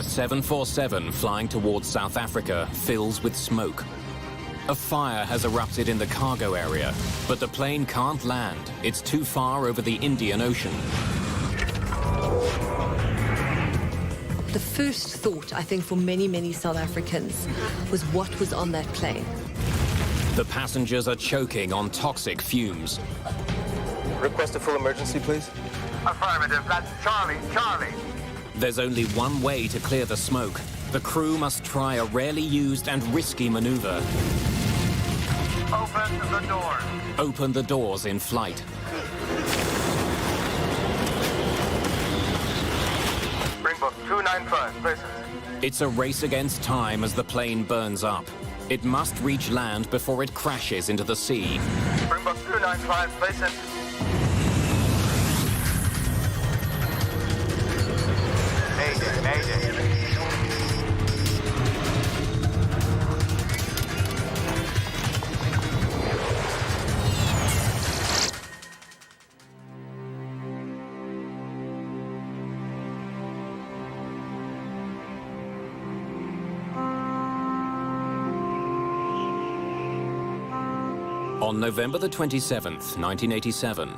747 flying towards South Africa fills with smoke. A fire has erupted in the cargo area, but the plane can't land. It's too far over the Indian Ocean. The first thought, I think, for many, many South Africans was what was on that plane. The passengers are choking on toxic fumes. Request a full emergency, please. Affirmative, that's Charlie, Charlie. There's only one way to clear the smoke. The crew must try a rarely used and risky maneuver. Open the doors. Open the doors in flight. Springbok 295, places. It's a race against time as the plane burns up. It must reach land before it crashes into the sea. Springbok 295, places. Mayday, Mayday. On November the 27th, 1987,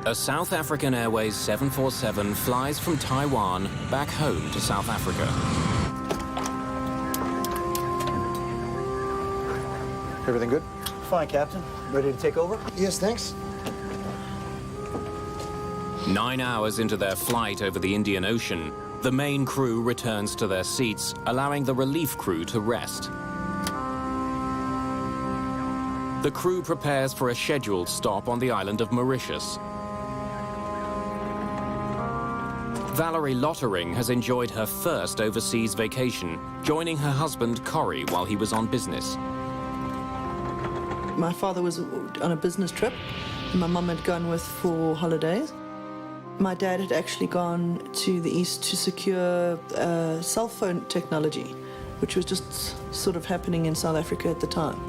a South African Airways 747 flies from Taiwan back home to South Africa. Everything good? Fine, Captain. Ready to take over? Yes, thanks. 9 hours into their flight over the Indian Ocean, the main crew returns to their seats, allowing the relief crew to rest. The crew prepares for a scheduled stop on the island of Mauritius. Valerie Lottering has enjoyed her first overseas vacation, joining her husband Corrie while he was on business. My father was on a business trip, and my mum had gone with for holidays. My dad had actually gone to the east to secure cell phone technology, which was just sort of happening in South Africa at the time.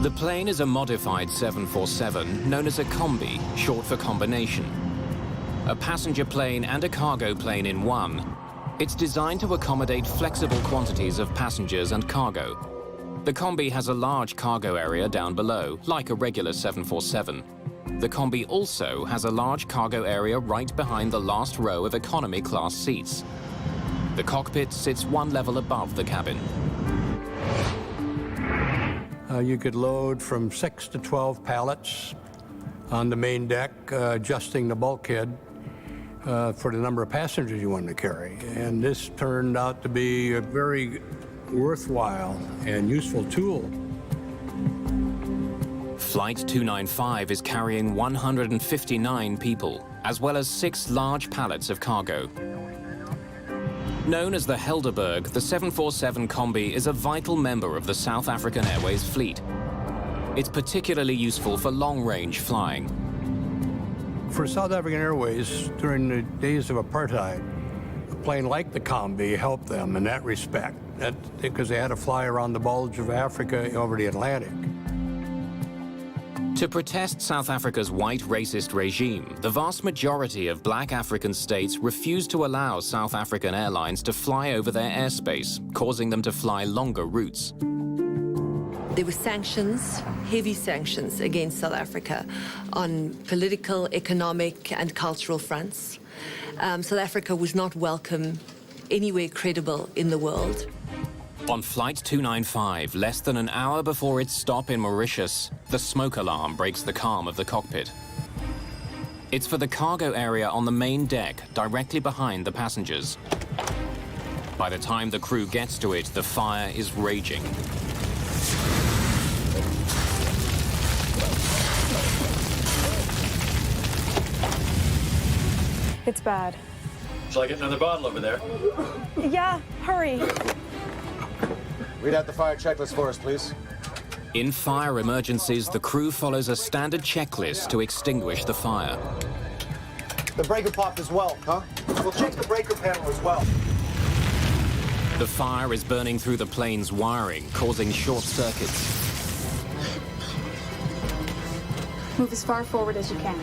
The plane is a modified 747 known as a combi, short for combination. A passenger plane and a cargo plane in one. It's designed to accommodate flexible quantities of passengers and cargo. The combi has a large cargo area down below, like a regular 747. The combi also has a large cargo area right behind the last row of economy class seats. The cockpit sits one level above the cabin. You could load from 6 to 12 pallets on the main deck, adjusting the bulkhead for the number of passengers you wanted to carry. And this turned out to be a very worthwhile and useful tool. Flight 295 is carrying 159 people, as well as 6 large pallets of cargo. Known as the Helderberg, the 747 Combi is a vital member of the South African Airways fleet. It's particularly useful for long-range flying. For South African Airways, during the days of apartheid, a plane like the Combi helped them in that respect, because they had to fly around the bulge of Africa over the Atlantic. To protest South Africa's white racist regime, the vast majority of black African states refused to allow South African airlines to fly over their airspace, causing them to fly longer routes. There were sanctions, heavy sanctions against South Africa on political, economic, and cultural fronts. South Africa was not welcome anywhere credible in the world. On Flight 295, less than an hour before its stop in Mauritius, the smoke alarm breaks the calm of the cockpit. It's for the cargo area on the main deck, directly behind the passengers. By the time the crew gets to it, the fire is raging. It's bad. Shall I get another bottle over there? Yeah, hurry. Read out the fire checklist for us, please. In fire emergencies, the crew follows a standard checklist to extinguish the fire. The breaker popped as well, huh? We'll check the breaker panel as well. The fire is burning through the plane's wiring, causing short circuits. Move as far forward as you can.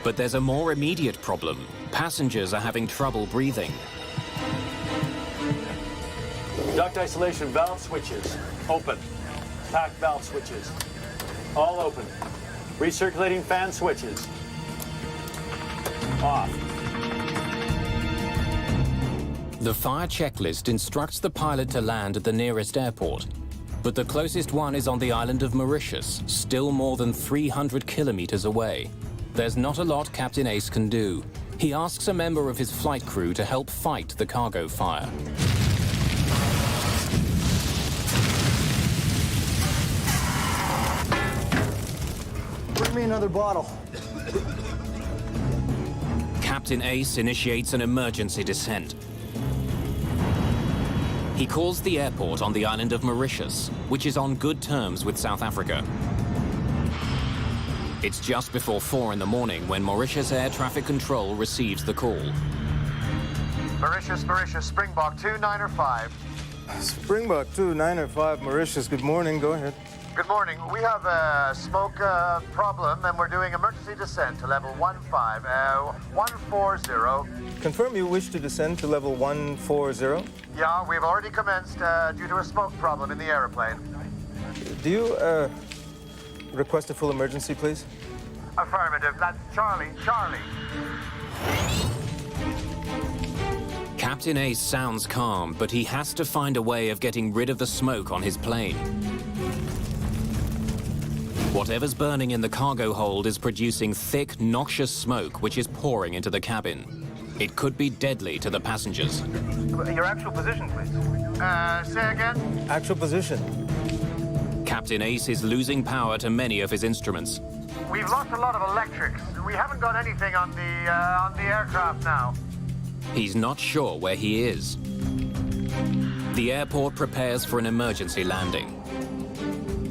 But there's a more immediate problem. Passengers are having trouble breathing. Duct isolation valve switches, open. Pack valve switches, all open. Recirculating fan switches, off. The fire checklist instructs the pilot to land at the nearest airport, but the closest one is on the island of Mauritius, still more than 300 kilometers away. There's not a lot Captain Ace can do. He asks a member of his flight crew to help fight the cargo fire. Bring me another bottle. Captain Ace initiates an emergency descent. He calls the airport on the island of Mauritius, which is on good terms with South Africa. It's just before 4 in the morning when Mauritius Air Traffic Control receives the call. Mauritius, Springbok 295. Springbok 295, Mauritius. Good morning. Go ahead. Good morning. We have a smoke problem, and we're doing emergency descent to level 140. Confirm you wish to descend to level 140. Yeah, we've already commenced due to a smoke problem in the airplane. Do you request a full emergency, please? Affirmative. That's Charlie. Captain Ace sounds calm, but he has to find a way of getting rid of the smoke on his plane. Whatever's burning in the cargo hold is producing thick, noxious smoke which is pouring into the cabin. It could be deadly to the passengers. Your actual position, please. Say again? Actual position. Captain Ace is losing power to many of his instruments. We've lost a lot of electrics. We haven't got anything on the aircraft now. He's not sure where he is. The airport prepares for an emergency landing,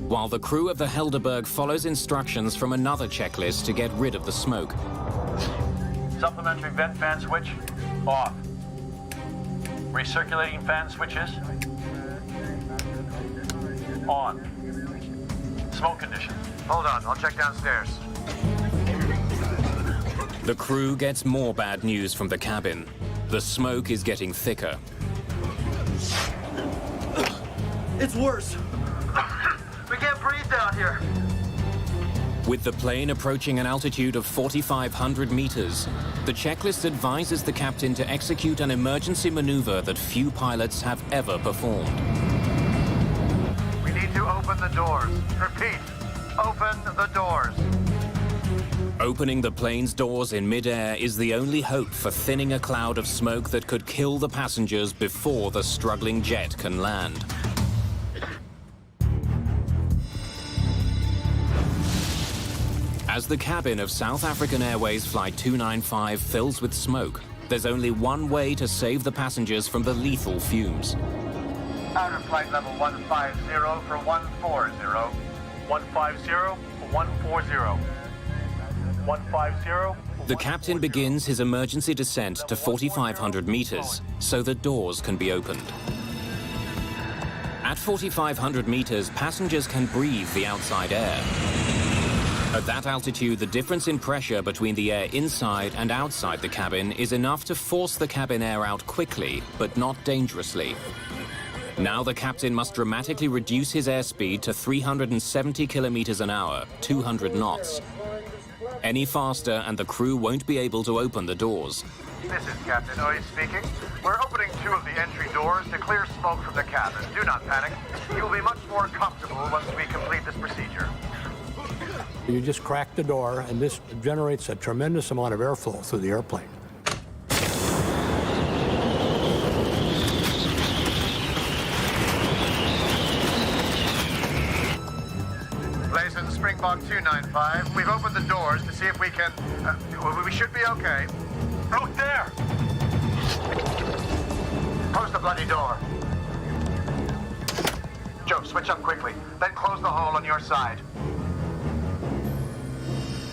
while the crew of the Helderberg follows instructions from another checklist to get rid of the smoke. Supplementary vent fan switch, off. Recirculating fan switches, on. Smoke condition. Hold on, I'll check downstairs. The crew gets more bad news from the cabin. The smoke is getting thicker. It's worse. We can't breathe down here. With the plane approaching an altitude of 4,500 meters, the checklist advises the captain to execute an emergency maneuver that few pilots have ever performed. We need to open the doors. Repeat, open the doors. Opening the plane's doors in midair is the only hope for thinning a cloud of smoke that could kill the passengers before the struggling jet can land. As the cabin of South African Airways Flight 295 fills with smoke, there's only one way to save the passengers from the lethal fumes. Outer flight level 150 for 140. 150 for 140. 150. The captain begins his emergency descent to 4,500 meters so the doors can be opened. At 4,500 meters, passengers can breathe the outside air. At that altitude, the difference in pressure between the air inside and outside the cabin is enough to force the cabin air out quickly, but not dangerously. Now the captain must dramatically reduce his airspeed to 370 kilometers an hour, 200 knots. Any faster and the crew won't be able to open the doors. This is Captain Oy speaking. We're opening 2 of the entry doors to clear smoke from the cabin. Do not panic. You'll be much more comfortable once we complete this procedure. You just crack the door, and this generates a tremendous amount of airflow through the airplane. Blazin' Springbok 295. We've opened the doors to see if we can... we should be okay. Out there! Close the bloody door. Joe, switch up quickly. Then close the hole on your side.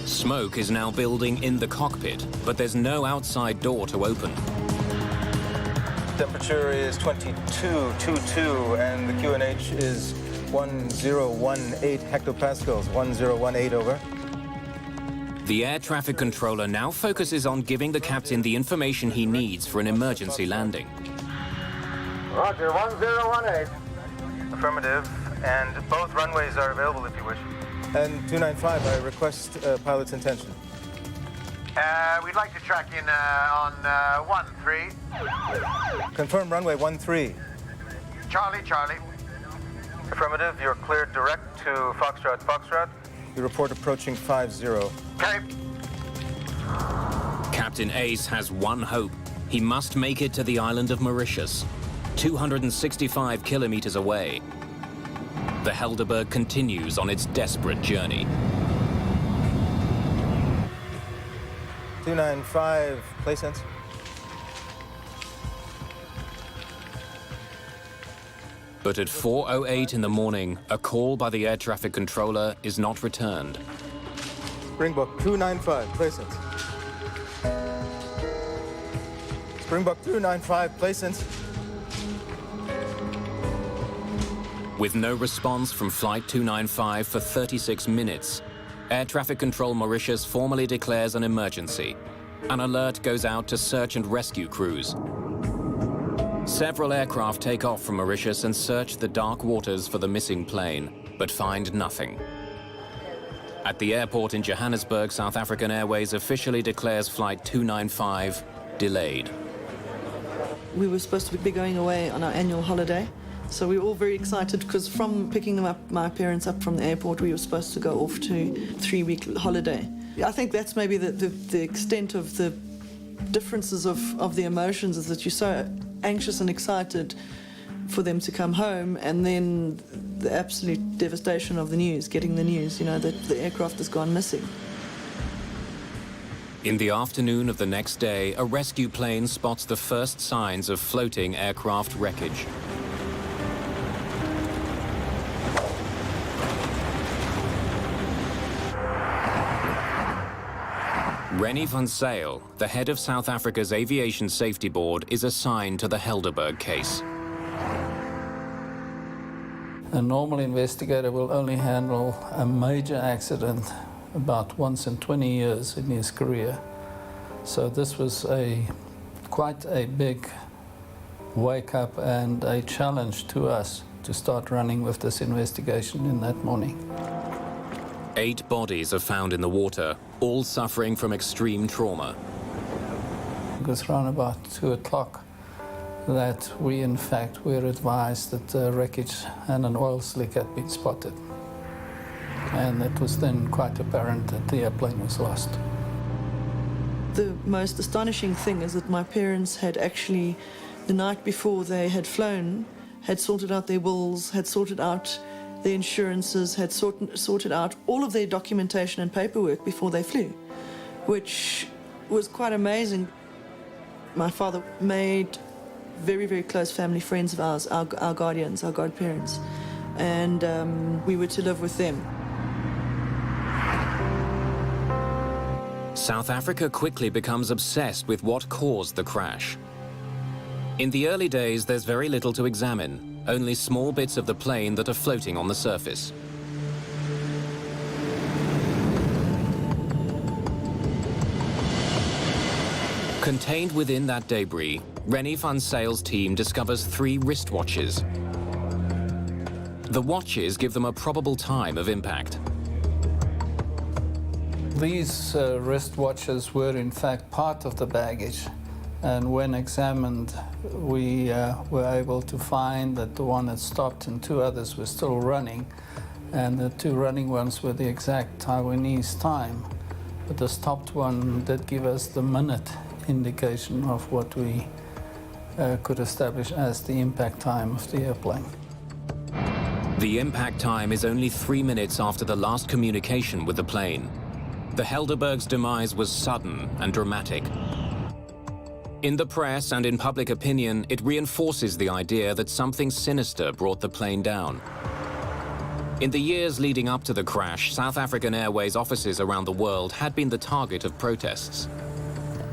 Smoke is now building in the cockpit, but there's no outside door to open. Temperature is 22.22, and the QNH is 1018 hectopascals. 1018 over. The air traffic controller now focuses on giving the captain the information he needs for an emergency landing. Roger, 1018. Affirmative. And both runways are available if you wish. And 295, I request pilot's intention. We'd like to track in on 13. Confirm runway 13. Charlie, Charlie. Affirmative, you're cleared direct to Foxtrot, Foxtrot. You report approaching 50. Okay. Captain Ace has one hope. He must make it to the island of Mauritius, 265 kilometers away. The Helderberg continues on its desperate journey. 295, play sense. But at 4:08 in the morning, a call by the air traffic controller is not returned. Springbok 295, play sense. Springbok 295, play sense. With no response from Flight 295 for 36 minutes, Air Traffic Control Mauritius formally declares an emergency. An alert goes out to search and rescue crews. Several aircraft take off from Mauritius and search the dark waters for the missing plane, but find nothing. At the airport in Johannesburg, South African Airways officially declares Flight 295 delayed. We were supposed to be going away on our annual holiday, so we were all very excited because from picking them up, my parents up from the airport, we were supposed to go off to 3-week holiday. I think that's maybe the extent of the differences of the emotions, is that you're so anxious and excited for them to come home, and then the absolute devastation of the news, getting the news, you know, that the aircraft has gone missing. In the afternoon of the next day, a rescue plane spots the first signs of floating aircraft wreckage. Rennie van Zyl, the head of South Africa's Aviation Safety Board, is assigned to the Helderberg case. A normal investigator will only handle a major accident about once in 20 years in his career. So this was quite a big wake-up and a challenge to us to start running with this investigation in that morning. 8 bodies are found in the water, all suffering from extreme trauma. It was around about 2 o'clock that we, in fact, were advised that wreckage and an oil slick had been spotted. And it was then quite apparent that the airplane was lost. The most astonishing thing is that my parents had actually, the night before they had flown, had sorted out their wills, had sorted out their insurances, had sorted out all of their documentation and paperwork before they flew, which was quite amazing. My father made very, very close family friends of ours, our guardians, our godparents, and we were to live with them. South Africa quickly becomes obsessed with what caused the crash. In the early days, there's very little to examine, only small bits of the plane that are floating on the surface. Contained within that debris, Rennie van Zyl's team discovers 3 wristwatches. The watches give them a probable time of impact. These wristwatches were in fact part of the baggage, and when examined we were able to find that the one had stopped and 2 others were still running, and the 2 running ones were the exact Taiwanese time, but the stopped one did give us the minute indication of what we could establish as the impact time of the airplane. The impact time is only 3 minutes after the last communication with the plane. The Helderberg's demise was sudden and dramatic. In the press and in public opinion, it reinforces the idea that something sinister brought the plane down. In the years leading up to the crash, South African Airways offices around the world had been the target of protests.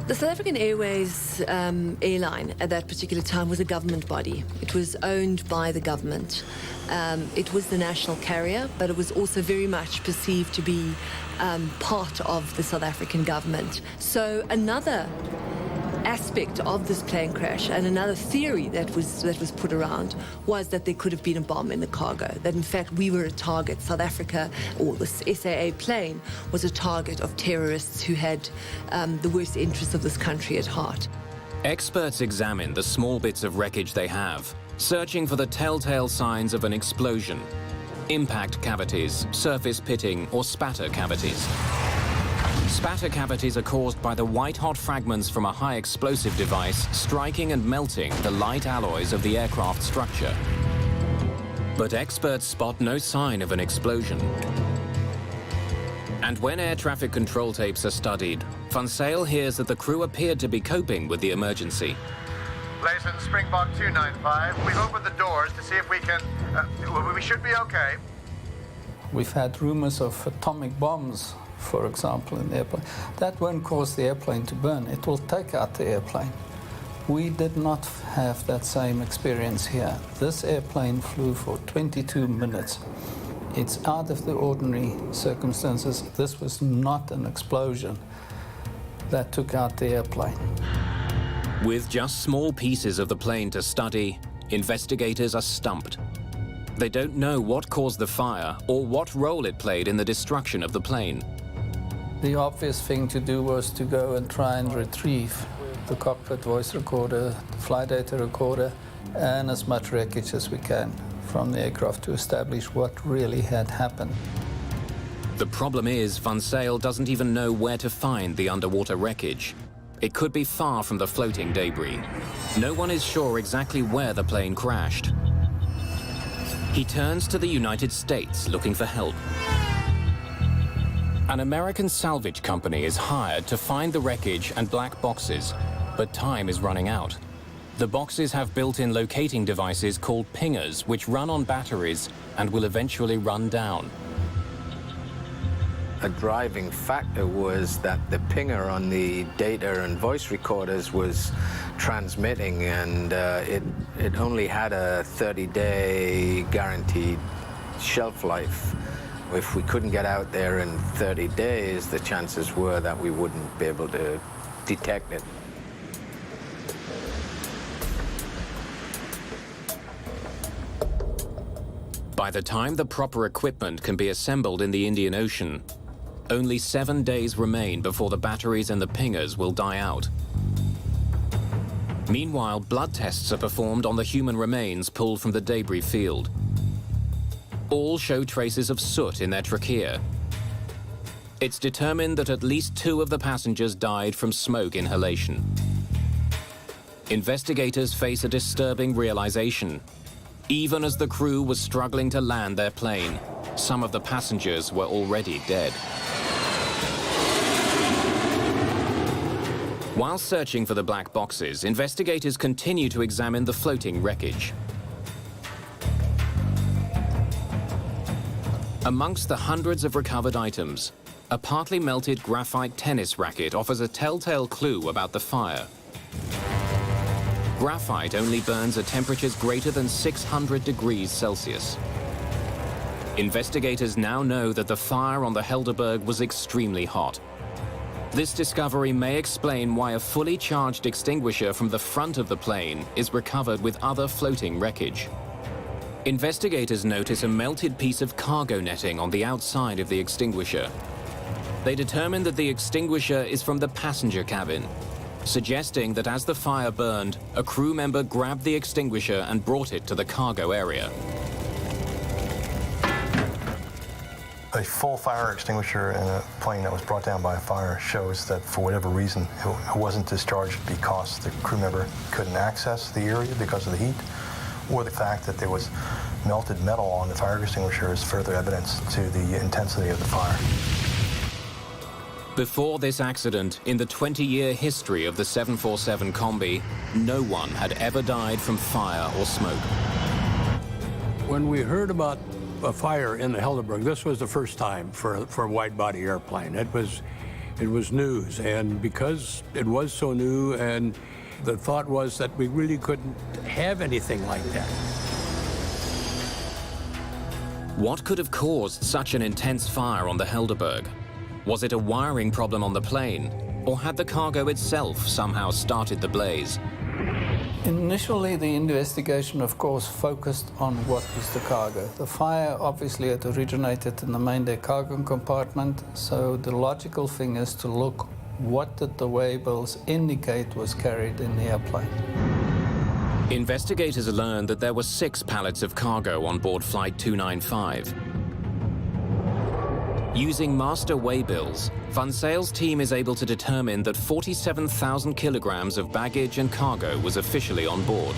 The South African Airways airline at that particular time was a government body. It was owned by the government. It was the national carrier, but it was also very much perceived to be part of the South African government. So another aspect of this plane crash and another theory that was put around was that there could have been a bomb in the cargo, that in fact we were a target. South Africa, or the SAA plane, was a target of terrorists who had the worst interests of this country at heart. Experts examine the small bits of wreckage they have, searching for the telltale signs of an explosion: impact cavities, surface pitting, or spatter cavities. Spatter cavities are caused by the white-hot fragments from a high-explosive device striking and melting the light alloys of the aircraft structure. But experts spot no sign of an explosion. And when air traffic control tapes are studied, Van Zyl hears that the crew appeared to be coping with the emergency. Layson, Springbok 295, we've opened the doors to see if we can... we should be okay. We've had rumors of atomic bombs, for example, in the airplane. That won't cause the airplane to burn. It will take out the airplane. We did not have that same experience here. This airplane flew for 22 minutes. It's out of the ordinary circumstances. This was not an explosion that took out the airplane. With just small pieces of the plane to study, investigators are stumped. They don't know what caused the fire or what role it played in the destruction of the plane. The obvious thing to do was to go and try and retrieve the cockpit voice recorder, the flight data recorder, and as much wreckage as we can from the aircraft to establish what really had happened. The problem is, Van Zyl doesn't even know where to find the underwater wreckage. It could be far from the floating debris. No one is sure exactly where the plane crashed. He turns to the United States looking for help. An American salvage company is hired to find the wreckage and black boxes, but time is running out. The boxes have built-in locating devices called pingers, which run on batteries and will eventually run down. A driving factor was that the pinger on the data and voice recorders was transmitting, and it only had a 30-day guaranteed shelf life. If we couldn't get out there in 30 days, the chances were that we wouldn't be able to detect it. By the time the proper equipment can be assembled in the Indian Ocean, only 7 days remain before the batteries and the pingers will die out. Meanwhile, blood tests are performed on the human remains pulled from the debris field. All show traces of soot in their trachea. It's determined that at least 2 of the passengers died from smoke inhalation. Investigators face a disturbing realization. Even as the crew was struggling to land their plane, some of the passengers were already dead. While searching for the black boxes, investigators continue to examine the floating wreckage. Amongst the hundreds of recovered items, a partly melted graphite tennis racket offers a telltale clue about the fire. Graphite only burns at temperatures greater than 600 degrees Celsius. Investigators now know that the fire on the Helderberg was extremely hot. This discovery may explain why a fully charged extinguisher from the front of the plane is recovered with other floating wreckage. Investigators notice a melted piece of cargo netting on the outside of the extinguisher. They determine that the extinguisher is from the passenger cabin, suggesting that as the fire burned, a crew member grabbed the extinguisher and brought it to the cargo area. A full fire extinguisher in a plane that was brought down by a fire shows that for whatever reason it wasn't discharged because the crew member couldn't access the area because of the heat, or the fact that there was melted metal on the fire extinguisher is further evidence to the intensity of the fire. Before this accident, in the 20-year history of the 747 Combi, no one had ever died from fire or smoke. When we heard about a fire in the Helderberg, this was the first time for a wide-body airplane. It was It was news, and because it was so new, and the thought was that we really couldn't have anything like that. What could have caused such an intense fire on the Helderberg? Was it a wiring problem on the plane, or had the cargo itself somehow started the blaze? Initially, the investigation, of course, focused on what was the cargo. The fire obviously had originated in the Mayday cargo compartment, so the logical thing is to look what did the waybills indicate was carried in the airplane. Investigators learned that there were 6 pallets of cargo on board Flight 295. Using master waybills, Van Zyle's team is able to determine that 47,000 kilograms of baggage and cargo was officially on board.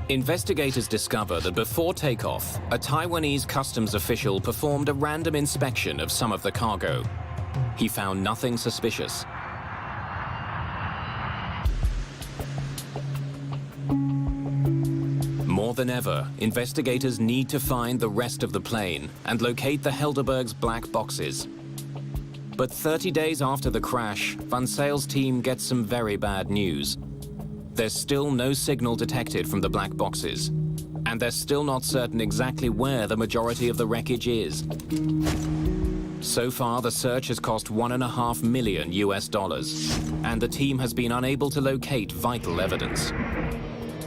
Investigators discover that before takeoff, a Taiwanese customs official performed a random inspection of some of the cargo. He found nothing suspicious. More than ever, investigators need to find the rest of the plane and locate the Helderberg's black boxes. But 30 days after the crash, Van Zyle's team gets some very bad news. There's still no signal detected from the black boxes, and they're still not certain exactly where the majority of the wreckage is. So far, the search has cost $1.5 million, and the team has been unable to locate vital evidence.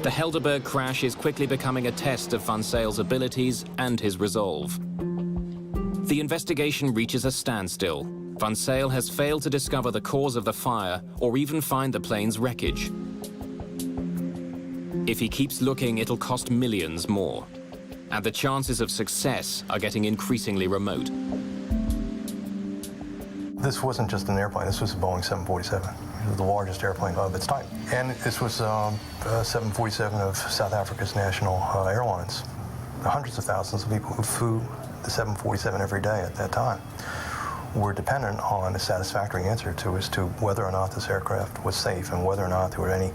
The Helderberg crash is quickly becoming a test of Van Zyle's abilities and his resolve. The investigation reaches a standstill. Van Zyl has failed to discover the cause of the fire or even find the plane's wreckage. If he keeps looking, it'll cost millions more. And the chances of success are getting increasingly remote. This wasn't just an airplane, this was a Boeing 747. It was the largest airplane of its type. And this was a 747 of South Africa's national airlines. Hundreds of thousands of people who flew the 747 every day at that time were dependent on a satisfactory answer as to whether or not this aircraft was safe and whether or not there were any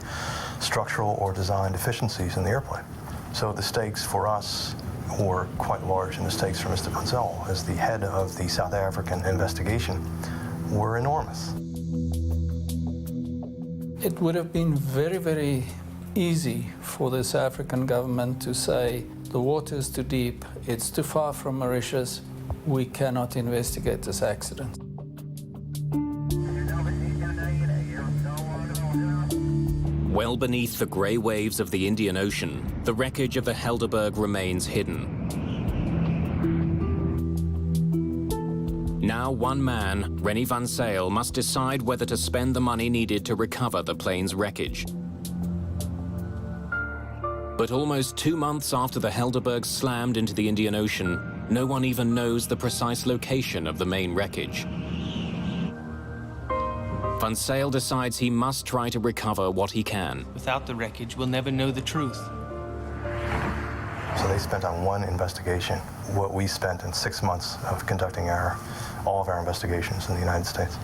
structural or design deficiencies in the airplane. So the stakes for us were quite large, and the stakes for Mr. Van Zyl as the head of the South African investigation were enormous. It would have been very, very easy for the South African government to say, the water is too deep, it's too far from Mauritius, we cannot investigate this accident. Well beneath the grey waves of the Indian Ocean, the wreckage of the Helderberg remains hidden. Now one man, Rennie Van Zyl, must decide whether to spend the money needed to recover the plane's wreckage. But almost 2 months after the Helderberg slammed into the Indian Ocean, no one even knows the precise location of the main wreckage. Van Zyl decides he must try to recover what he can. Without the wreckage, we'll never know the truth. So they spent on one investigation what we spent in 6 months of conducting all of our investigations in the United States.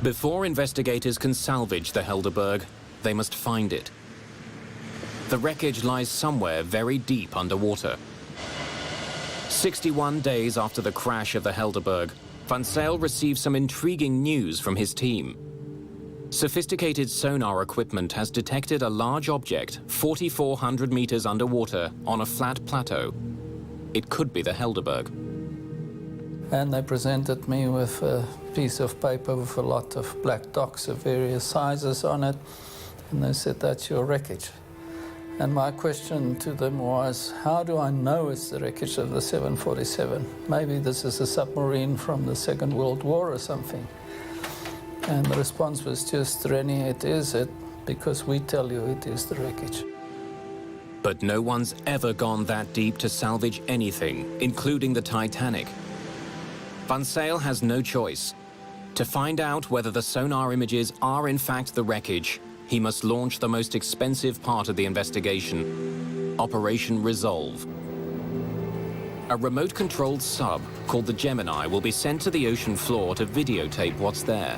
Before investigators can salvage the Helderberg, they must find it. The wreckage lies somewhere very deep underwater. 61 days after the crash of the Helderberg, Van Zyl receives some intriguing news from his team. Sophisticated sonar equipment has detected a large object 4,400 meters underwater on a flat plateau. It could be the Helderberg. And they presented me with a piece of paper with a lot of black dots of various sizes on it, and they said, that's your wreckage. And my question to them was, how do I know it's the wreckage of the 747? Maybe this is a submarine from the Second World War or something. And the response was just, Rennie, it is it, because we tell you it is the wreckage. But no one's ever gone that deep to salvage anything, including the Titanic. Van Zyl has no choice. To find out whether the sonar images are in fact the wreckage, he must launch the most expensive part of the investigation, Operation Resolve. A remote-controlled sub called the Gemini will be sent to the ocean floor to videotape what's there.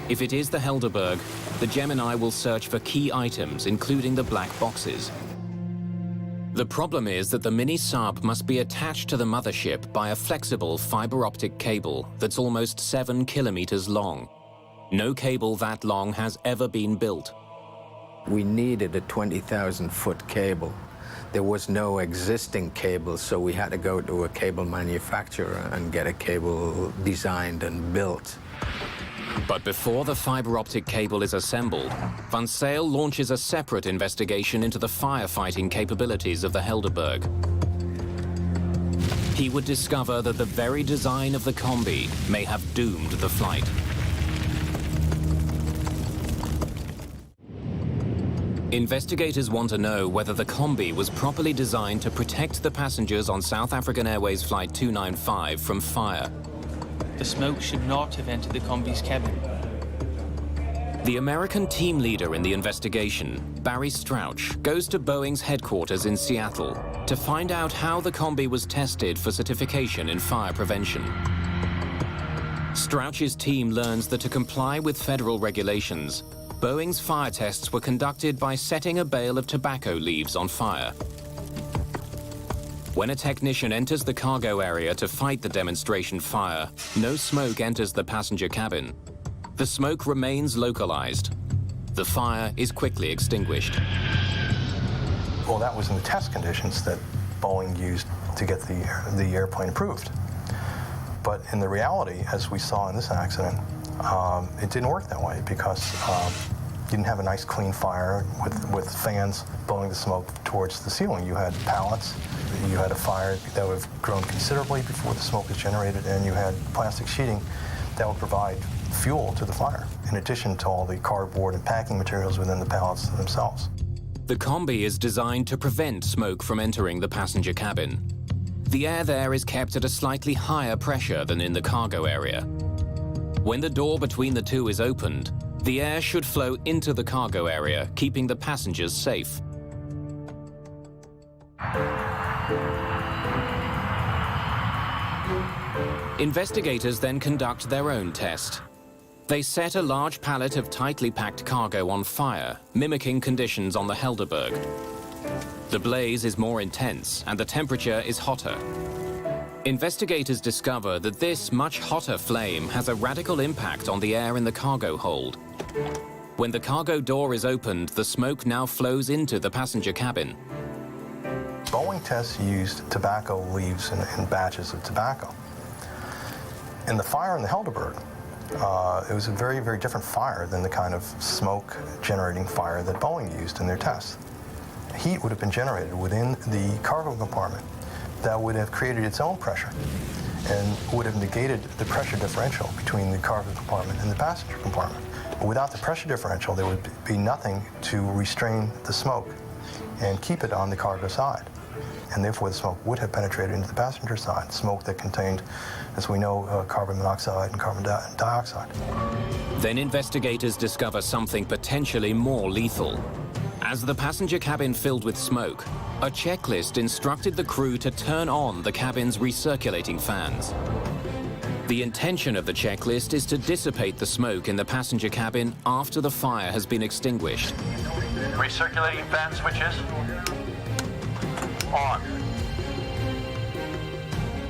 If it is the Helderberg, the Gemini will search for key items, including the black boxes. The problem is that the mini-sub must be attached to the mothership by a flexible fiber optic cable that's almost 7 kilometers long. No cable that long has ever been built. We needed a 20,000-foot cable. There was no existing cable, so we had to go to a cable manufacturer and get a cable designed and built. But before the fiber optic cable is assembled, Van Zyl launches a separate investigation into the firefighting capabilities of the Helderberg. He would discover that the very design of the combi may have doomed the flight. Investigators want to know whether the combi was properly designed to protect the passengers on South African Airways Flight 295 from fire. The smoke should not have entered the combi's cabin. The American team leader in the investigation, Barry Strauch, goes to Boeing's headquarters in Seattle to find out how the combi was tested for certification in fire prevention. Strauch's team learns that to comply with federal regulations, Boeing's fire tests were conducted by setting a bale of tobacco leaves on fire. When a technician enters the cargo area to fight the demonstration fire, no smoke enters the passenger cabin. The smoke remains localized. The fire is quickly extinguished. Well, that was in the test conditions that Boeing used to get the airplane approved. But in the reality, as we saw in this accident, it didn't work that way because you didn't have a nice clean fire with fans blowing the smoke towards the ceiling. You had pallets, you had a fire that would have grown considerably before the smoke was generated, and you had plastic sheeting that would provide fuel to the fire, in addition to all the cardboard and packing materials within the pallets themselves. The combi is designed to prevent smoke from entering the passenger cabin. The air there is kept at a slightly higher pressure than in the cargo area. When the door between the two is opened, the air should flow into the cargo area, keeping the passengers safe. Investigators then conduct their own test. They set a large pallet of tightly packed cargo on fire, mimicking conditions on the Helderberg. The blaze is more intense and the temperature is hotter. Investigators discover that this much hotter flame has a radical impact on the air in the cargo hold. When the cargo door is opened, the smoke now flows into the passenger cabin. Boeing tests used tobacco leaves in batches of tobacco. In the fire in the Helderberg, it was a very, very different fire than the kind of smoke-generating fire that Boeing used in their tests. Heat would have been generated within the cargo compartment that would have created its own pressure and would have negated the pressure differential between the cargo compartment and the passenger compartment. Without the pressure differential, there would be nothing to restrain the smoke and keep it on the cargo side. And therefore, the smoke would have penetrated into the passenger side, smoke that contained, as we know, carbon monoxide and carbon dioxide. Then investigators discover something potentially more lethal. As the passenger cabin filled with smoke, a checklist instructed the crew to turn on the cabin's recirculating fans. The intention of the checklist is to dissipate the smoke in the passenger cabin after the fire has been extinguished. Recirculating fan switches. On.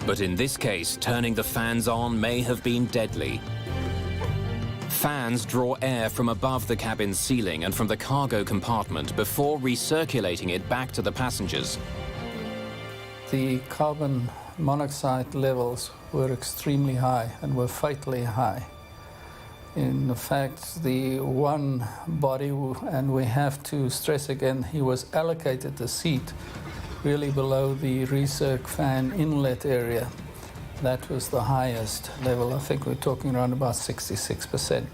But in this case, turning the fans on may have been deadly. Fans draw air from above the cabin's ceiling and from the cargo compartment before recirculating it back to the passengers. The carbon monoxide levels were extremely high and were fatally high. In fact, the one body, and we have to stress again, he was allocated a seat really below the recirc fan inlet area. That was the highest level. I think we're talking around about 66%.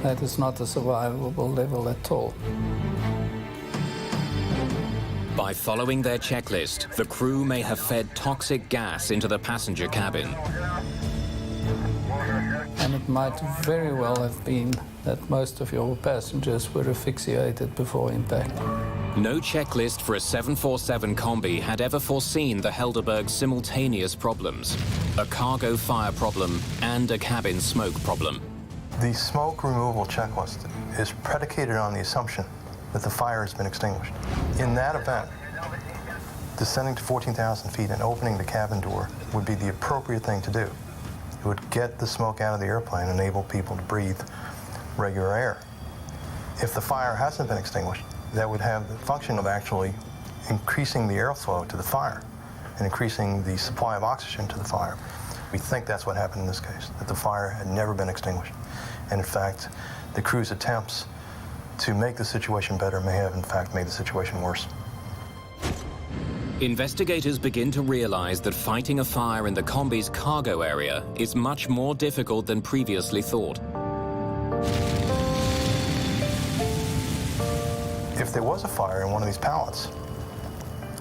That is not a survivable level at all. By following their checklist, the crew may have fed toxic gas into the passenger cabin. And it might very well have been that most of your passengers were asphyxiated before impact. No checklist for a 747 combi had ever foreseen the Helderberg's simultaneous problems, a cargo fire problem and a cabin smoke problem. The smoke removal checklist is predicated on the assumption that the fire has been extinguished. In that event, descending to 14,000 feet and opening the cabin door would be the appropriate thing to do. It would get the smoke out of the airplane and enable people to breathe regular air. If the fire hasn't been extinguished, that would have the function of actually increasing the airflow to the fire and increasing the supply of oxygen to the fire. We think that's what happened in this case, that the fire had never been extinguished. And in fact, the crew's attempts to make the situation better may have in fact made the situation worse. Investigators begin to realize that fighting a fire in the combi's cargo area is much more difficult than previously thought. If there was a fire in one of these pallets,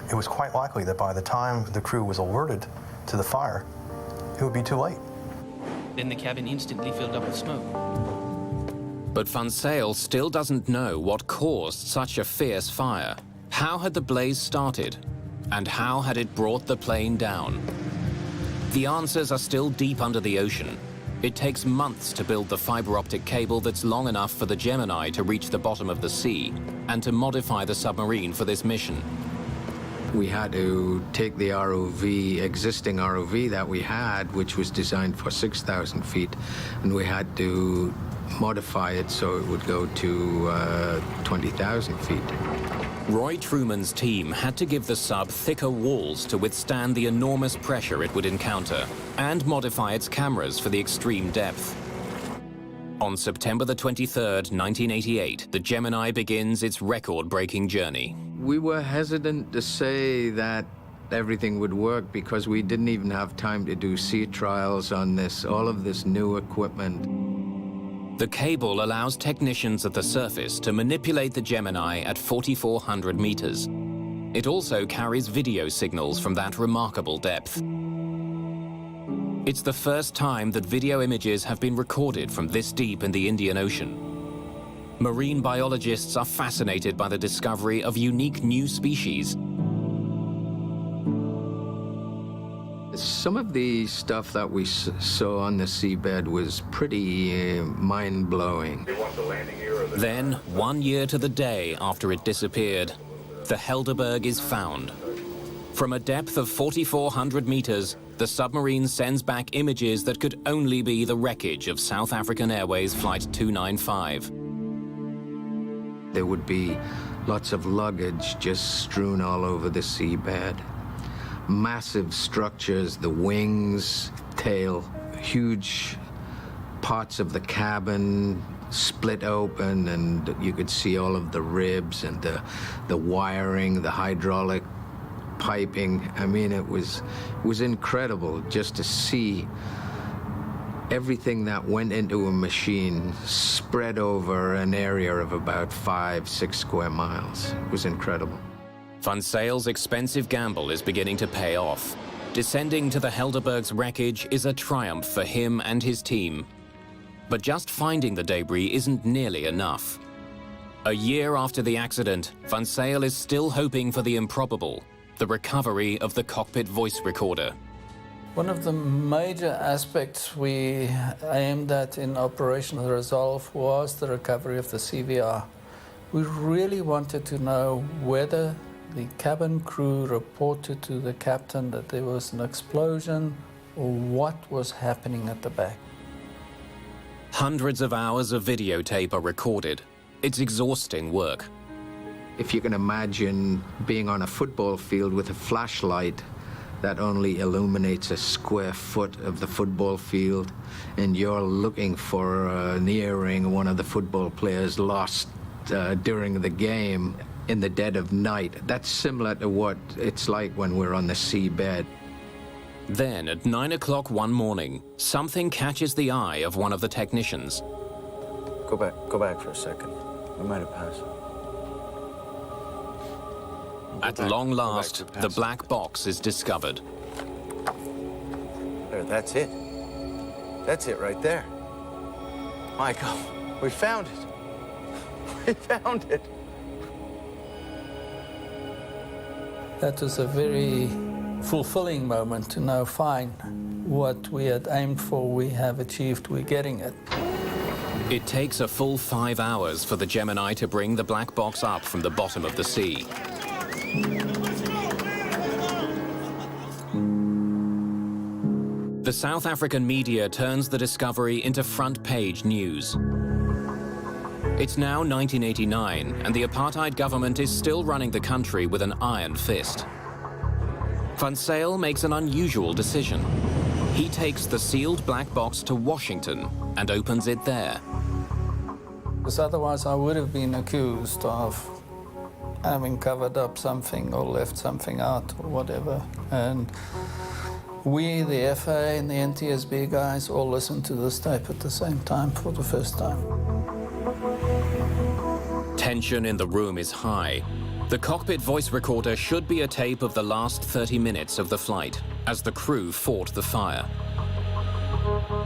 it was quite likely that by the time the crew was alerted to the fire, it would be too late. Then the cabin instantly filled up with smoke. But Van Zyl still doesn't know what caused such a fierce fire. How had the blaze started? And how had it brought the plane down? The answers are still deep under the ocean. It takes months to build the fiber optic cable that's long enough for the Gemini to reach the bottom of the sea and to modify the submarine for this mission. We had to take the ROV, existing ROV that we had, which was designed for 6,000 feet, and we had to modify it so it would go to 20,000 feet. Roy Truman's team had to give the sub thicker walls to withstand the enormous pressure it would encounter and modify its cameras for the extreme depth. On September the 23rd, 1988, the Gemini begins its record-breaking journey. We were hesitant to say that everything would work because we didn't even have time to do sea trials on this, all of this new equipment. The cable allows technicians at the surface to manipulate the Gemini at 4,400 meters. It also carries video signals from that remarkable depth. It's the first time that video images have been recorded from this deep in the Indian Ocean. Marine biologists are fascinated by the discovery of unique new species. Some of the stuff that we saw on the seabed was pretty mind-blowing. Then, 1 year to the day after it disappeared, the Helderberg is found. From a depth of 4,400 meters, the submarine sends back images that could only be the wreckage of South African Airways Flight 295. There would be lots of luggage just strewn all over the seabed. Massive structures, the wings, tail, huge parts of the cabin split open, and you could see all of the ribs and the wiring, the hydraulic piping. I mean, it was incredible just to see everything that went into a machine spread over an area of about 5-6 square miles. It was incredible. Van Zyl's expensive gamble is beginning to pay off. Descending to the Helderberg's wreckage is a triumph for him and his team. But just finding the debris isn't nearly enough. A year after the accident, Van Zyl is still hoping for the improbable, the recovery of the cockpit voice recorder. One of the major aspects we aimed at in Operation Resolve was the recovery of the CVR. We really wanted to know whether the cabin crew reported to the captain that there was an explosion or what was happening at the back. Hundreds of hours of videotape are recorded. It's exhausting work. If you can imagine being on a football field with a flashlight that only illuminates a square foot of the football field, and you're looking for an earring one of the football players lost during the game in the dead of night. That's similar to what it's like when we're on the seabed. Then, at 9 o'clock one morning, something catches the eye of one of the technicians. Go back for a second. We might have passed. At long last, the black box is discovered. There, that's it. That's it right there. Michael, we found it. We found it. That was a very fulfilling moment to know, fine, what we had aimed for, we have achieved, we're getting it. It takes a full 5 hours for the Gemini to bring the black box up from the bottom of the sea. The South African media turns the discovery into front-page news. It's now 1989, and the apartheid government is still running the country with an iron fist. Van Zyl makes an unusual decision. He takes the sealed black box to Washington and opens it there. Because otherwise I would have been accused of having covered up something or left something out or whatever. And we, the FA and the NTSB guys, all listened to this tape at the same time for the first time. Tension in the room is high. The cockpit voice recorder should be a tape of the last 30 minutes of the flight, as the crew fought the fire.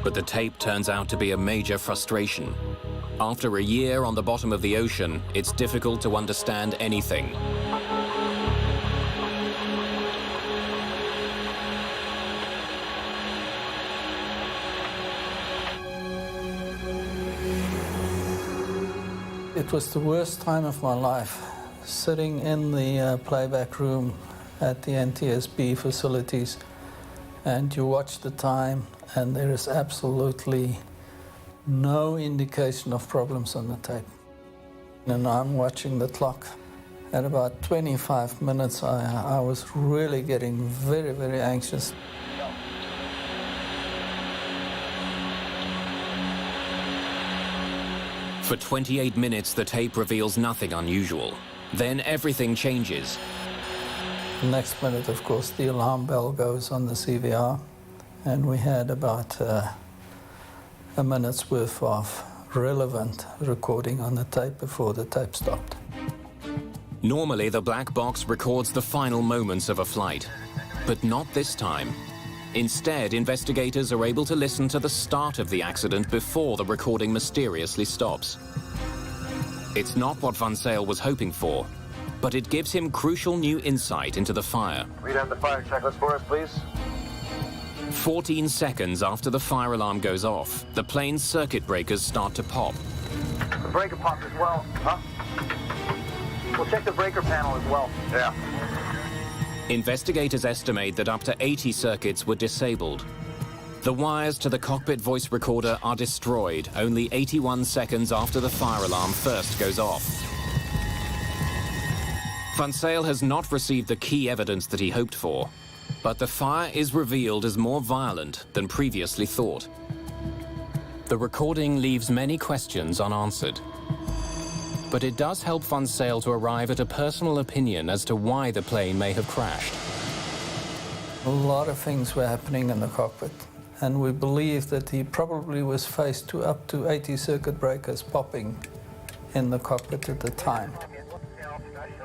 But the tape turns out to be a major frustration. After a year on the bottom of the ocean, it's difficult to understand anything. It was the worst time of my life, sitting in the playback room at the NTSB facilities, and you watch the time and there is absolutely no indication of problems on the tape. And I'm watching the clock. At about 25 minutes, I was really getting very, very anxious. For 28 minutes, the tape reveals nothing unusual. Then everything changes. The next minute, of course, the alarm bell goes on the CVR, and we had about a minute's worth of relevant recording on the tape before the tape stopped. Normally, the black box records the final moments of a flight, but not this time. Instead, investigators are able to listen to the start of the accident before the recording mysteriously stops. It's not what Van Zyl was hoping for, but it gives him crucial new insight into the fire. Read out the fire checklist for us, please. 14 seconds after the fire alarm goes off, the plane's circuit breakers start to pop. The breaker popped as well, huh? We'll check the breaker panel as well. Yeah. Investigators estimate that up to 80 circuits were disabled. The wires to the cockpit voice recorder are destroyed only 81 seconds after the fire alarm first goes off. Van Zyl has not received the key evidence that he hoped for, but the fire is revealed as more violent than previously thought. The recording leaves many questions unanswered, but it does help Van Zyl to arrive at a personal opinion as to why the plane may have crashed. A lot of things were happening in the cockpit, and we believe that he probably was faced to up to 80 circuit breakers popping in the cockpit at the time.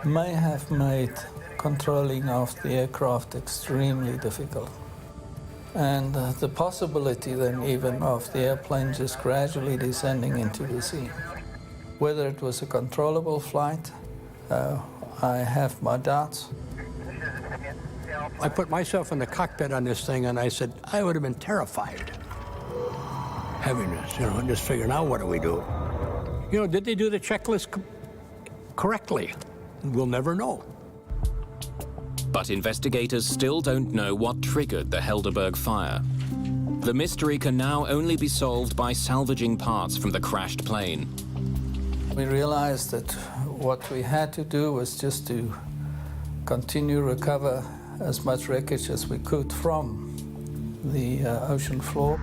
May have made controlling of the aircraft extremely difficult. And the possibility then even of the airplane just gradually descending into the sea. Whether it was a controllable flight, I have my doubts. I put myself in the cockpit on this thing and I said, I would have been terrified having this, just figuring out what do we do. Did they do the checklist correctly? We'll never know. But investigators still don't know what triggered the Helderberg fire. The mystery can now only be solved by salvaging parts from the crashed plane. We realized that what we had to do was just to continue recover as much wreckage as we could from the ocean floor.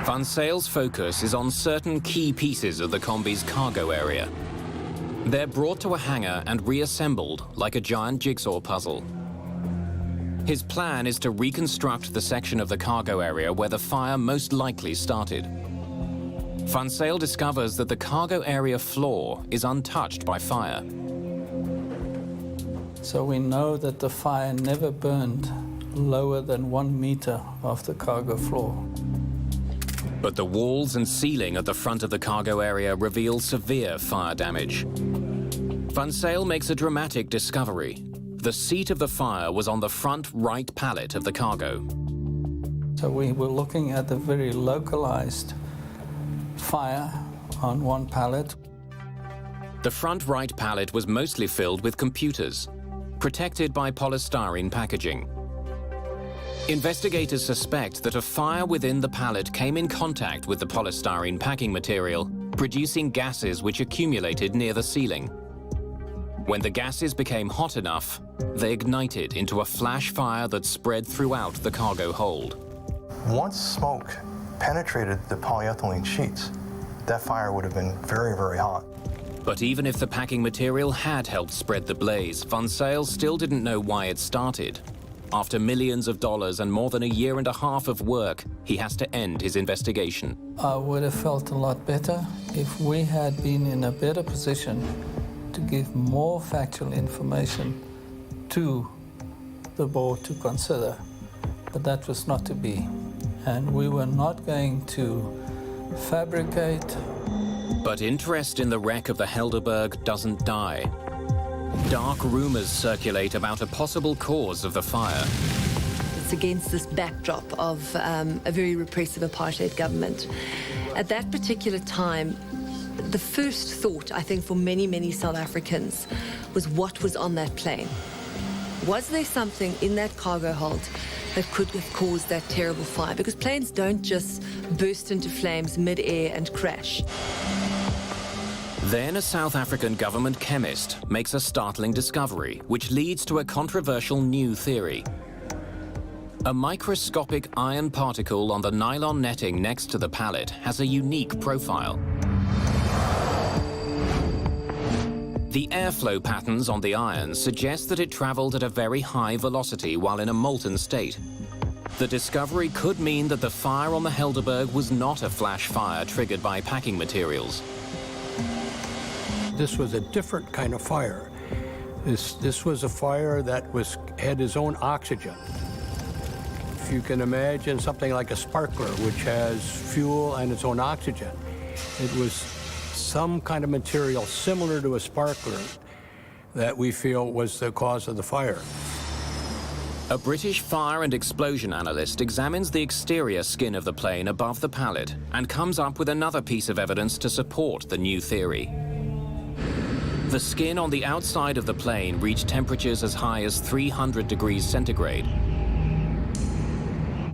Van Zyl's focus is on certain key pieces of the combi's cargo area. They're brought to a hangar and reassembled like a giant jigsaw puzzle. His plan is to reconstruct the section of the cargo area where the fire most likely started. Van Zyl discovers that the cargo area floor is untouched by fire. So we know that the fire never burned lower than 1 meter off the cargo floor. But the walls and ceiling at the front of the cargo area reveal severe fire damage. Van Zyl makes a dramatic discovery. The seat of the fire was on the front right pallet of the cargo. So we were looking at a very localized fire on one pallet. The front right pallet was mostly filled with computers, protected by polystyrene packaging. Investigators suspect that a fire within the pallet came in contact with the polystyrene packing material, producing gases which accumulated near the ceiling. When the gases became hot enough, they ignited into a flash fire that spread throughout the cargo hold. Once smoke penetrated the polyethylene sheets, that fire would have been very, very hot. But even if the packing material had helped spread the blaze, Van Zyl still didn't know why it started. After millions of dollars and more than a year and a half of work, he has to end his investigation. I would have felt a lot better if we had been in a better position to give more factual information to the board to consider. But that was not to be. And we were not going to fabricate. But interest in the wreck of the Helderberg doesn't die. Dark rumors circulate about a possible cause of the fire. It's against this backdrop of a very repressive apartheid government. At that particular time, the first thought, I think, for many, many South Africans was what was on that plane. Was there something in that cargo hold that could have caused that terrible fire? Because planes don't just burst into flames mid-air and crash. Then a South African government chemist makes a startling discovery, which leads to a controversial new theory. A microscopic iron particle on the nylon netting next to the pallet has a unique profile. The airflow patterns on the iron suggest that it traveled at a very high velocity while in a molten state. The discovery could mean that the fire on the Helderberg was not a flash fire triggered by packing materials. This was a different kind of fire. This was a fire that had its own oxygen. If you can imagine something like a sparkler, which has fuel and its own oxygen, it was some kind of material similar to a sparkler that we feel was the cause of the fire. A British fire and explosion analyst examines the exterior skin of the plane above the pallet and comes up with another piece of evidence to support the new theory. The skin on the outside of the plane reached temperatures as high as 300 degrees centigrade.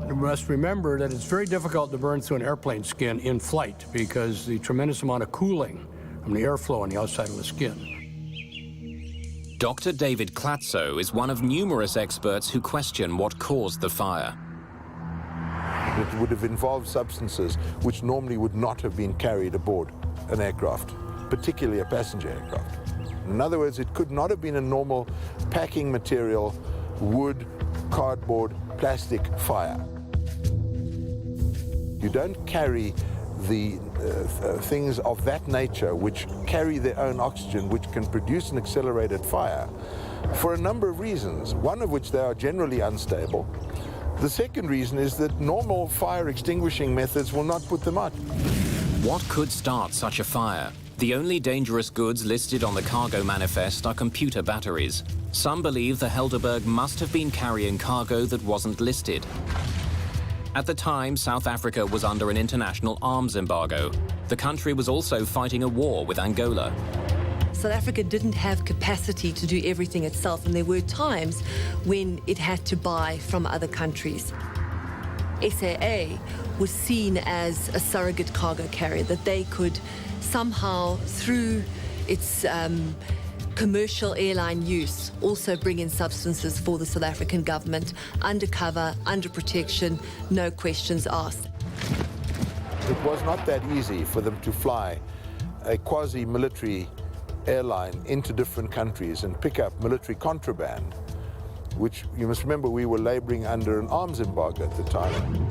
You must remember that it's very difficult to burn through an airplane skin in flight because the tremendous amount of cooling from the airflow on the outside of the skin. Dr. David Klatzo is one of numerous experts who question what caused the fire. It would have involved substances which normally would not have been carried aboard an aircraft, particularly a passenger aircraft. In other words, it could not have been a normal packing material, wood, cardboard, plastic fire. You don't carry the things of that nature which carry their own oxygen, which can produce an accelerated fire, for a number of reasons, one of which they are generally unstable. The second reason is that normal fire extinguishing methods will not put them out. What could start such a fire? The only dangerous goods listed on the cargo manifest are computer batteries. Some believe the Helderberg must have been carrying cargo that wasn't listed. At the time, South Africa was under an international arms embargo. The country was also fighting a war with Angola. South Africa didn't have capacity to do everything itself, and there were times when it had to buy from other countries. SAA was seen as a surrogate cargo carrier, that they could somehow, through its commercial airline use, also bring in substances for the South African government, undercover, under protection, no questions asked. It was not that easy for them to fly a quasi-military airline into different countries and pick up military contraband, which you must remember we were laboring under an arms embargo at the time.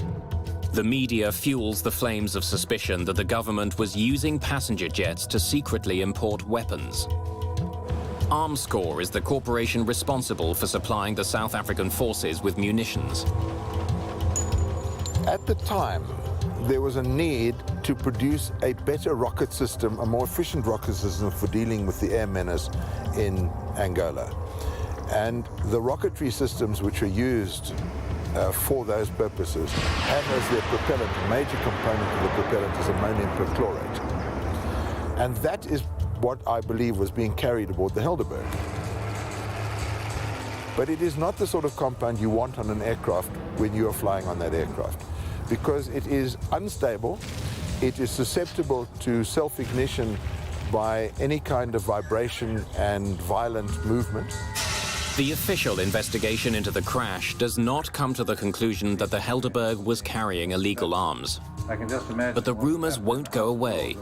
The media fuels the flames of suspicion that the government was using passenger jets to secretly import weapons. Armscor is the corporation responsible for supplying the South African forces with munitions. At the time, there was a need to produce a better rocket system, a more efficient rocket system for dealing with the air menace in Angola. And the rocketry systems which are used for those purposes have as their propellant, a major component of the propellant is ammonium perchlorate. And that is what I believe was being carried aboard the Helderberg. But it is not the sort of compound you want on an aircraft when you are flying on that aircraft, because it is unstable, it is susceptible to self-ignition by any kind of vibration and violent movement. The official investigation into the crash does not come to the conclusion that the Helderberg was carrying illegal arms. But the rumors won't go away.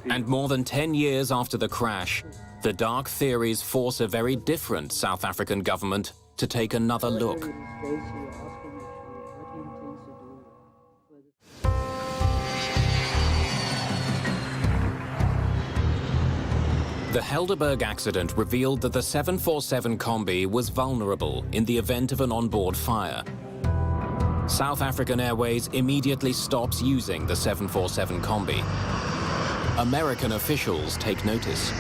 And more than 10 years after the crash, the dark theories force a very different South African government to take another look. The Helderberg accident revealed that the 747 Combi was vulnerable in the event of an onboard fire. South African Airways immediately stops using the 747 Combi. American officials take notice.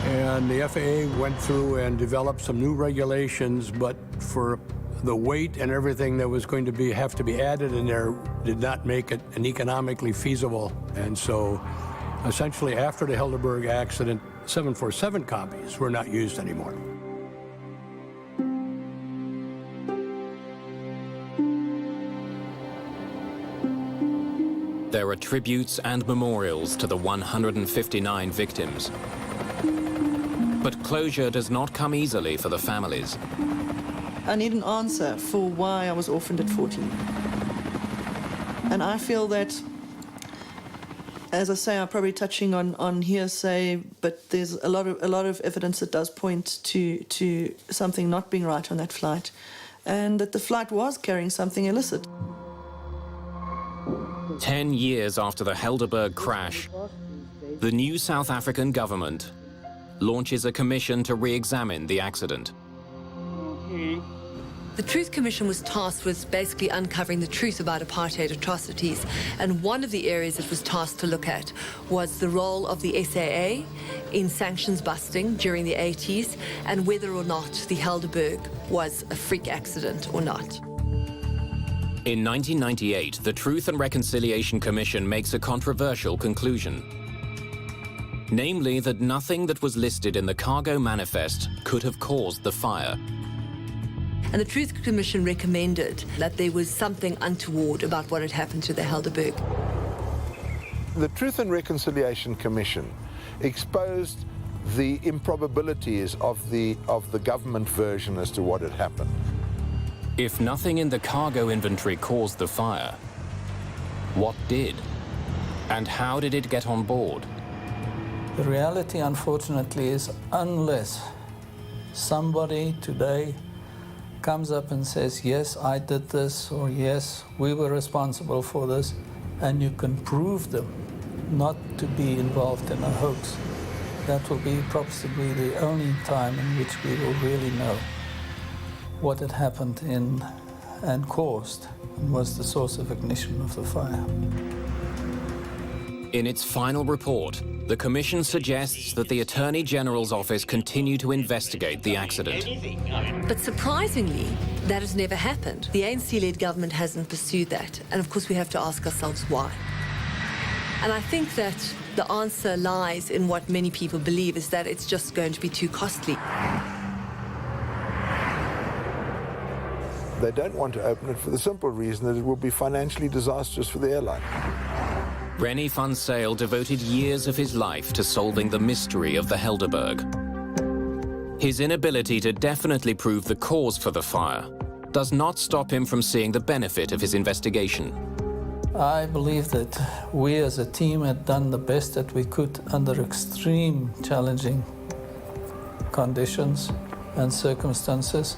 And the FAA went through and developed some new regulations, but for the weight and everything that was going to have to be added in there did not make it an economically feasible. And so essentially after the Helderberg accident, 747 Combis were not used anymore. There are tributes and memorials to the 159 victims. But closure does not come easily for the families. I need an answer for why I was orphaned at 14. And I feel that, as I say, I'm probably touching on hearsay, but there's a lot of evidence that does point to something not being right on that flight, and that the flight was carrying something illicit. 10 years after the Helderberg crash, the new South African government launches a commission to re-examine the accident. The Truth Commission was tasked with basically uncovering the truth about apartheid atrocities, and one of the areas it was tasked to look at was the role of the SAA in sanctions busting during the 80s, and whether or not the Helderberg was a freak accident or not. In 1998, the Truth and Reconciliation Commission makes a controversial conclusion. Namely, that nothing that was listed in the cargo manifest could have caused the fire. And the Truth Commission recommended that there was something untoward about what had happened to the Helderberg. The Truth and Reconciliation Commission exposed the improbabilities of the government version as to what had happened. If nothing in the cargo inventory caused the fire, what did? And how did it get on board? The reality, unfortunately, is unless somebody today comes up and says, yes, I did this, or yes, we were responsible for this, and you can prove them not to be involved in a hoax, that will be possibly the only time in which we will really know what had happened and caused and was the source of ignition of the fire. In its final report, the Commission suggests that the Attorney General's office continue to investigate the accident. But surprisingly, that has never happened. The ANC-led government hasn't pursued that. And of course, we have to ask ourselves why. And I think that the answer lies in what many people believe, is that it's just going to be too costly. They don't want to open it for the simple reason that it will be financially disastrous for the airline. Rennie van Zyl devoted years of his life to solving the mystery of the Helderberg. His inability to definitely prove the cause for the fire does not stop him from seeing the benefit of his investigation. I believe that we as a team had done the best that we could under extreme challenging conditions and circumstances.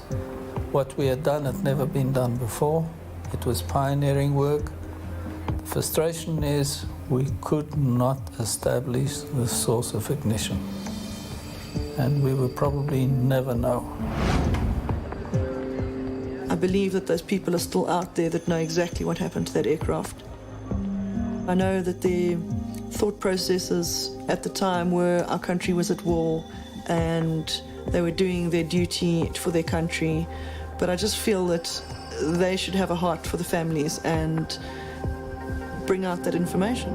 What we had done had never been done before. It was pioneering work. The frustration is we could not establish the source of ignition, and we will probably never know. I believe that those people are still out there that know exactly what happened to that aircraft. I know that their thought processes at the time were our country was at war and they were doing their duty for their country, But I just feel that they should have a heart for the families and bring out that information.